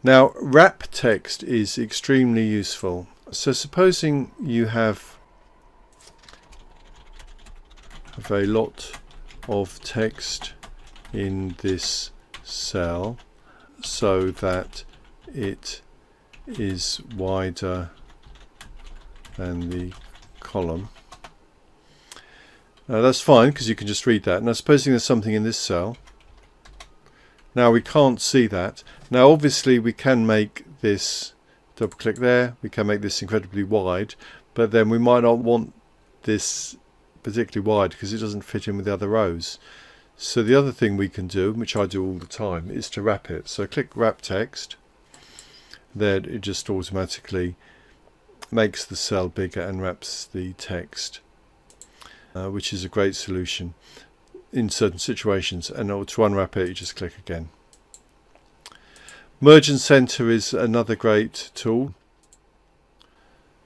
Now, wrap text is extremely useful. So supposing you have a lot of text in this cell so that it is wider than the column. Now that's fine because you can just read that. Now supposing there's something in this cell. Now we can't see that. Now obviously we can make this, double click there, we can make this incredibly wide, but then we might not want this particularly wide because it doesn't fit in with the other rows. So the other thing we can do, which I do all the time, is to wrap it. So click wrap text, then it just automatically makes the cell bigger and wraps the text, which is a great solution in certain situations. And to unwrap it, you just click again. Merge and center is another great tool.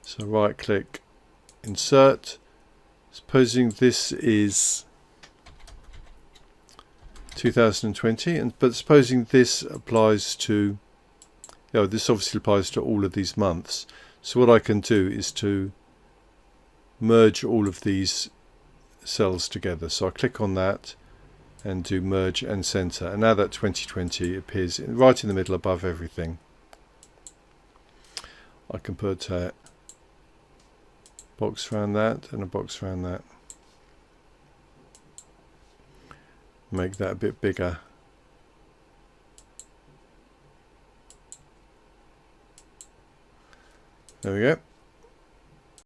So right click, insert. Supposing this is 2020, but supposing this applies to, this obviously applies to all of these months. So what I can do is to merge all of these cells together. So I click on that and do merge and center, and now that 2020 appears right in the middle above everything. I can put a box around that and a box around that. Make that a bit bigger. There we go.